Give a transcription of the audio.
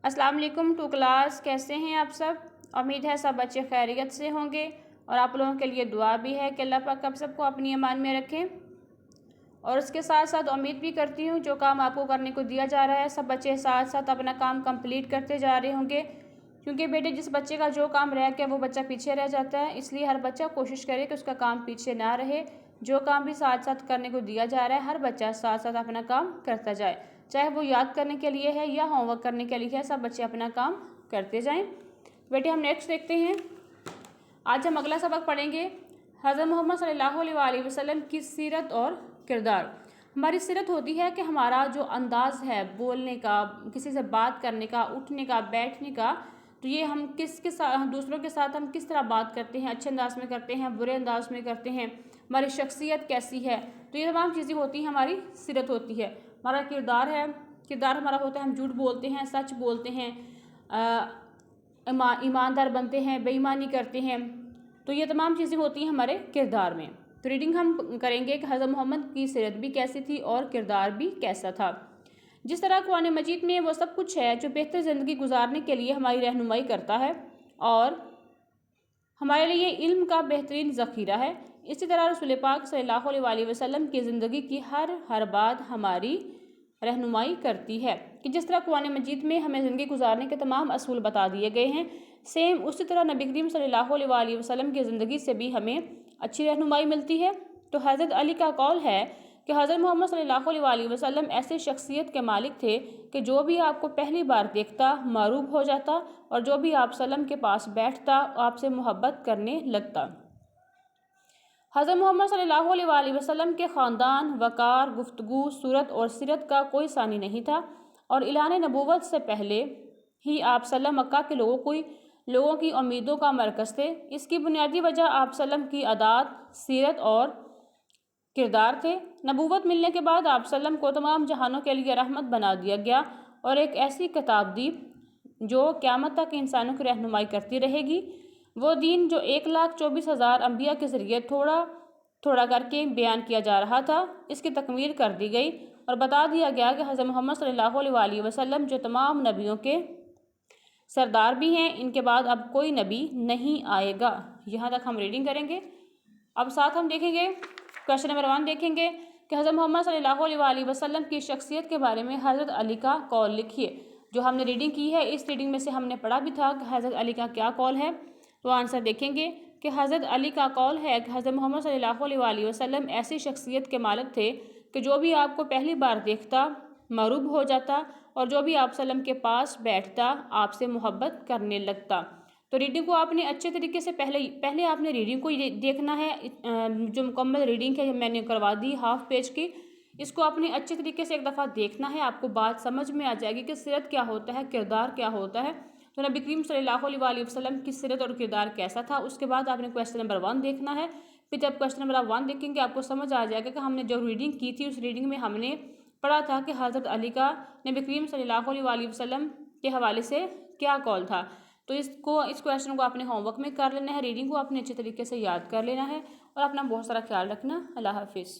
अस्सलाम वालेकुम to class. कैसे हैं आप सब? उम्मीद है सब बच्चे खैरियत से होंगे और आप लोगों के लिए दुआ भी है कि अल्लाह पाक आप सबको अपनी ईमान में रखें। और उसके साथ साथ उम्मीद भी करती हूँ जो काम आपको करने को दिया जा रहा है सब बच्चे साथ साथ अपना काम कंप्लीट करते जा रहे होंगे, क्योंकि बेटे जिस बच्चे का जो काम रह गया वो बच्चा पीछे रह जाता है। इसलिए हर बच्चा कोशिश करे कि उसका काम पीछे ना रहे। जो काम भी साथ साथ करने को दिया जा रहा है हर बच्चा साथ साथ अपना काम करता जाए, चाहे वो याद करने के लिए है या होमवर्क करने के लिए है, सब बच्चे अपना काम करते जाएं। बेटे हम नेक्स्ट देखते हैं। आज हम अगला सबक पढ़ेंगे हज़रत मोहम्मद सल्लल्लाहु अलैहि वसल्लम की सीरत और किरदार। हमारी सीरत होती है कि हमारा जो अंदाज़ है बोलने का, किसी से बात करने का, उठने का, बैठने का, तो ये हम किसके साथ, दूसरों के साथ हम किस तरह बात करते हैं, अच्छे अंदाज में करते हैं, बुरे अंदाज में करते हैं, हमारी शख्सियत कैसी है, तो ये तमाम चीज़ें होती हैं, हमारी सीरत होती है। हमारा किरदार है, किरदार हमारा होता है हम झूठ बोलते हैं, सच बोलते हैं, ईमानदार बनते हैं, बेईमानी करते हैं, तो ये तमाम चीज़ें होती हैं हमारे किरदार में। तो रीडिंग हम करेंगे कि हज़रत मोहम्मद की सीरत भी कैसी थी और किरदार भी कैसा था। जिस तरह कुरान मजीद में वो सब कुछ है जो बेहतर ज़िंदगी गुजारने के लिए हमारी रहनुमाई करता है और हमारे लिए इल्म का बेहतरीन ज़ख़ीरा है, इसी तरह रसूल पाक सल्लल्लाहु अलैहि वसल्लम की ज़िंदगी की हर बात हमारी रहनुमाई करती है कि जिस तरह कुरान मजीद में हमें ज़िंदगी गुजारने के तमाम असूल बता दिए गए हैं, सेम उसी तरह नबी करीम सल्लल्लाहु अलैहि वसल्लम की ज़िंदगी से भी हमें अच्छी रहनुमाई मिलती है। तो हज़रत अली का कौल है कि हज़रत मोहम्मद सल्लल्लाहु अलैहि वसल्लम ऐसे शख्सियत के मालिक थे कि जो भी आपको पहली बार देखता मारूब हो जाता और जो भी आप सल्लम के पास बैठता आपसे मोहब्बत करने लगता। हज़रत मोहम्मद सल्लल्लाहु अलैहि वसल्लम के ख़ानदान, वक़ार, गुफ्तगू, सूरत और सीरत का कोई सानी नहीं था और इलान नबूवत से पहले ही आप सल्लम मक्का के लोगों की उम्मीदों का मरकज़ थे। इसकी बुनियादी वजह आप सल्लम की आदात, सीरत और किरदार थे। नबूवत मिलने के बाद आप सल्लम को तमाम जहानों के लिए रहमत बना दिया गया और एक ऐसी किताब दी जो क़यामत तक इंसानों की रहनुमाई करती रहेगी। वो दीन जो 1,24,000 अम्बिया के ज़रिए थोड़ा थोड़ा करके बयान किया जा रहा था, इसकी तकमील कर दी गई और बता दिया गया कि हज़रत मोहम्मद सल्लल्लाहु अलैहि वसल्लम जो तमाम नबियों के सरदार भी हैं, इनके बाद अब कोई नबी नहीं आएगा। यहाँ तक हम रीडिंग करेंगे। अब साथ हम देखेंगे क्वेश्चन नंबर 1 देखेंगे कि हज़रत मोहम्मद सल्लल्लाहु अलैहि वसल्लम की शख्सियत के बारे में हज़रत अली का कौल लिखिए। जो हमने रीडिंग की है इस रीडिंग में से हमने पढ़ा भी था कि हज़रत अली का क्या कौल है। तो आंसर देखेंगे कि हज़रत अली का कौल है कि हज़रत मोहम्मद सल्लल्लाहु अलैहि वसल्लम ऐसी शख्सियत के मालिक थे कि जो भी आपको पहली बार देखता मरूब हो जाता और जो भी आप सल्लम के पास बैठता आपसे मोहब्बत करने लगता। तो रीडिंग को आपने अच्छे तरीके से पहले आपने रीडिंग को देखना है। जो मुकम्मल रीडिंग है मैंने करवा दी हाफ पेज की, इसको आपने अच्छे तरीके से एक दफ़ा देखना है, आपको बात समझ में आ जाएगी कि सीरत क्या होता है, किरदार क्या होता है। तो नबी करीम सल्लल्लाहु अलैहि वसल्लम की सीरत और किरदार कैसा था। उसके बाद आपने क्वेश्चन नंबर 1 देखना है। फिर जब क्वेश्चन नंबर 1 देखेंगे आपको समझ आ जाएगा कि हमने जो रीडिंग की थी उस रीडिंग में हमने पढ़ा था कि हज़रत अली का नबी करीम सल्लल्लाहु अलैहि वसल्लम के हवाले से क्या कौल था। तो इस क्वेश्चन को आपने होमवर्क में कर लेना है, रीडिंग को आपने अच्छे तरीके से याद कर लेना है और अपना बहुत सारा ख्याल रखना। अल्लाह हाफिज़।